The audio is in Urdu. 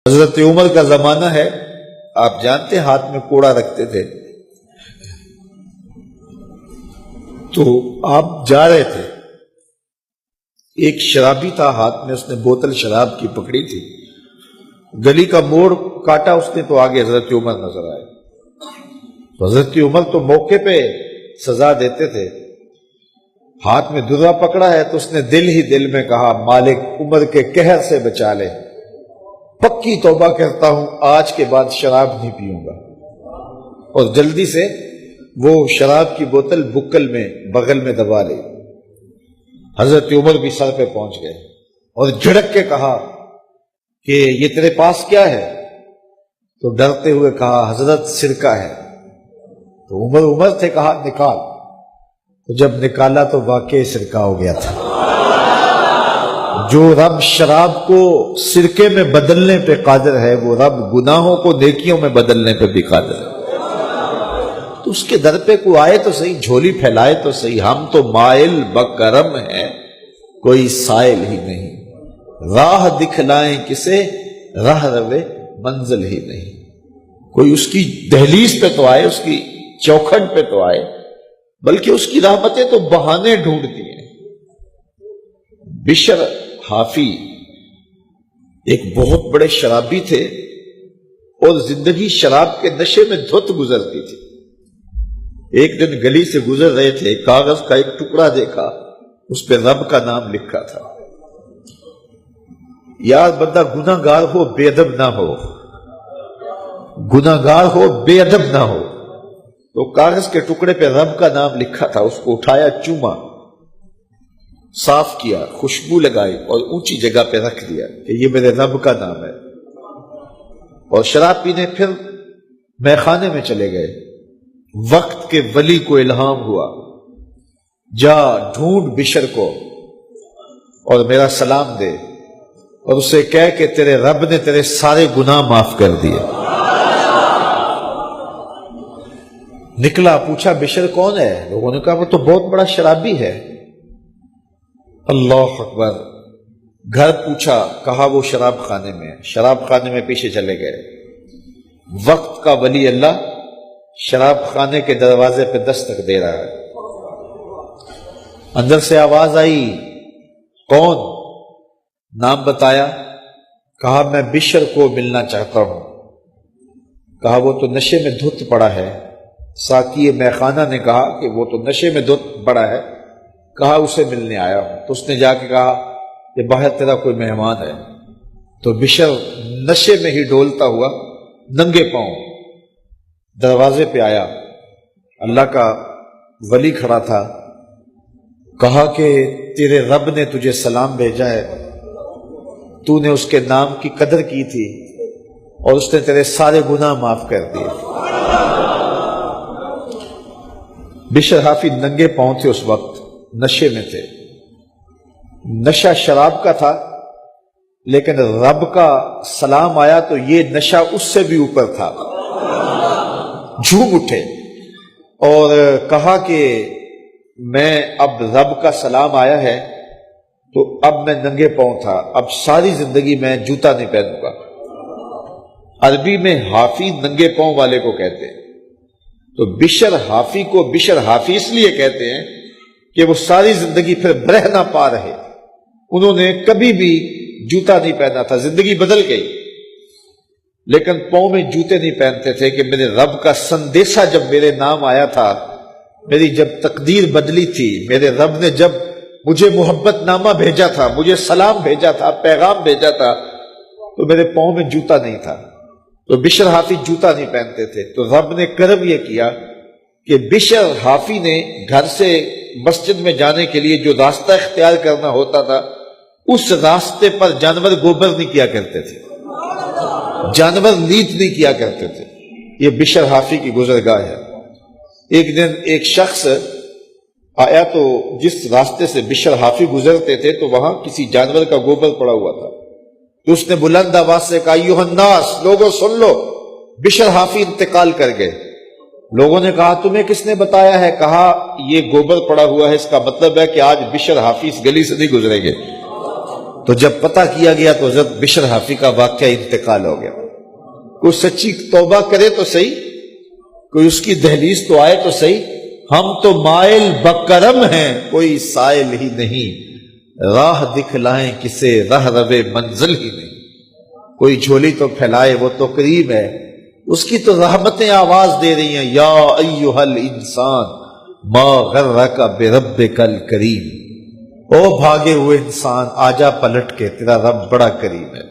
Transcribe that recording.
حضرت عمر کا زمانہ ہے، آپ جانتے ہیں ہاتھ میں کوڑا رکھتے تھے، تو آپ جا رہے تھے، ایک شرابی تھا، ہاتھ میں اس نے بوتل شراب کی پکڑی تھی، گلی کا موڑ کاٹا اس نے تو آگے حضرت عمر نظر آئے۔ حضرت عمر تو موقع پہ سزا دیتے تھے، ہاتھ میں درا پکڑا ہے تو اس نے دل ہی دل میں کہا مالک عمر کے قہر سے بچا لے، پکی توبہ کرتا ہوں آج کے بعد شراب نہیں پیوں گا، اور جلدی سے وہ شراب کی بوتل بکل میں بغل میں دبا لی۔ حضرت عمر بھی سر پہ پہنچ گئے اور جھڑک کے کہا کہ یہ تیرے پاس کیا ہے؟ تو ڈرتے ہوئے کہا حضرت سرکہ ہے۔ تو عمر تھے، کہا نکال۔ تو جب نکالا تو واقعی سرکہ ہو گیا تھا۔ جو رب شراب کو سرکے میں بدلنے پہ قادر ہے، وہ رب گناہوں کو نیکیوں میں بدلنے پہ بھی قادر ہے۔ تو اس کے در پہ کوئی آئے تو صحیح، جھولی پھیلائے تو صحیح، ہم تو مائل بکرم ہیں، کوئی سائل ہی نہیں، راہ دکھلائیں کسے، راہ روے منزل ہی نہیں۔ کوئی اس کی دہلیز پہ تو آئے، اس کی چوکھٹ پہ تو آئے، بلکہ اس کی رحمتیں تو بہانے ڈھونڈتی ہیں۔ بشر حافی ایک بہت بڑے شرابی تھے اور زندگی شراب کے نشے میں دھت گزرتی تھی۔ ایک دن گلی سے گزر رہے تھے، کاغذ کا ایک ٹکڑا دیکھا، اس پہ رب کا نام لکھا تھا۔ یار بندہ گناہ گار ہو بے ادب نہ ہو، گناہ گار ہو بے ادب نہ ہو۔ تو کاغذ کے ٹکڑے پہ رب کا نام لکھا تھا، اس کو اٹھایا، چوما، صاف کیا، خوشبو لگائی اور اونچی جگہ پہ رکھ دیا کہ یہ میرے رب کا نام ہے، اور شراب پینے پھر میخانے میں چلے گئے۔ وقت کے ولی کو الہام ہوا، جا ڈھونڈ بشر کو اور میرا سلام دے اور اسے کہہ کہ تیرے رب نے تیرے سارے گناہ معاف کر دیے۔ نکلا، پوچھا بشر کون ہے؟ لوگوں نے کہا وہ تو بہت بڑا شرابی ہے۔ اللہ اکبر۔ گھر پوچھا، کہا وہ شراب خانے میں ہے۔ شراب خانے میں پیچھے چلے گئے۔ وقت کا ولی اللہ شراب خانے کے دروازے پہ دستک دے رہا ہے۔ اندر سے آواز آئی، کون؟ نام بتایا، کہا میں بشر کو ملنا چاہتا ہوں۔ کہا وہ تو نشے میں دھت پڑا ہے۔ ساقی میخانہ نے کہا کہ وہ تو نشے میں دھت پڑا ہے، کہا اسے ملنے آیا ہوں۔ تو اس نے جا کے کہا کہ باہر تیرا کوئی مہمان ہے۔ تو بشر نشے میں ہی ڈولتا ہوا ننگے پاؤں دروازے پہ آیا۔ اللہ کا ولی کھڑا تھا، کہا کہ تیرے رب نے تجھے سلام بھیجا ہے، تو نے اس کے نام کی قدر کی تھی اور اس نے تیرے سارے گناہ معاف کر دیے۔ بشر حافی ننگے پاؤں تھے، اس وقت نشے میں تھے۔ نشہ شراب کا تھا، لیکن رب کا سلام آیا تو یہ نشہ اس سے بھی اوپر تھا۔ جھوم اٹھے اور کہا کہ میں اب رب کا سلام آیا ہے تو اب میں ننگے پاؤں تھا، اب ساری زندگی میں جوتا نہیں پہنوں گا۔ عربی میں حافی ننگے پاؤں والے کو کہتے ہیں، تو بشر حافی کو بشر حافی اس لیے کہتے ہیں کہ وہ ساری زندگی پھر برہ نہ پا رہے، انہوں نے کبھی بھی جوتا نہیں پہنا تھا، زندگی بدل گئی، لیکن پاؤں میں جوتے نہیں پہنتے تھے کہ میرے رب کا سندیسہ جب میرے نام آیا تھا، میری جب تقدیر بدلی تھی، میرے رب نے جب مجھے محبت نامہ بھیجا تھا، مجھے سلام بھیجا تھا، پیغام بھیجا تھا، تو میرے پاؤں میں جوتا نہیں تھا۔ تو بشر حافی جوتا نہیں پہنتے تھے، تو رب نے کرم یہ کیا کہ بشر حافی نے گھر سے مسجد میں جانے کے لیے جو راستہ اختیار کرنا ہوتا تھا، اس راستے پر جانور گوبر نہیں کیا کرتے تھے، جانور لیت نہیں کیا کرتے تھے۔ یہ بشر حافی کی گزرگاہ ہے۔ ایک دن ایک شخص آیا تو جس راستے سے بشر حافی گزرتے تھے تو وہاں کسی جانور کا گوبر پڑا ہوا تھا، تو اس نے بلند آواز سے کہا ایھا الناس، لوگوں سن لو، بشر حافی انتقال کر گئے۔ لوگوں نے کہا تمہیں کس نے بتایا ہے؟ کہا یہ گوبر پڑا ہوا ہے، اس کا مطلب ہے کہ آج بشر حافی اس گلی سے نہیں گزریں گے۔ تو جب پتہ کیا گیا تو حضرت بشر حافی کا واقعہ انتقال ہو گیا. کوئی سچی توبہ کرے تو صحیح، کوئی اس کی دہلیز تو آئے تو صحیح. ہم تو مائل بکرم ہیں، کوئی سائل ہی نہیں، راہ دکھلائیں کسے راہ روے منزل ہی نہیں. کوئی جھولی تو پھیلائے وہ تو کریم ہے، اس کی تو رحمتیں آواز دے رہی ہیں، یا ایھا الانسان ما غرک بربک الکریم. او بھاگے ہوئے انسان، آجا پلٹ کے، تیرا رب بڑا کریم ہے.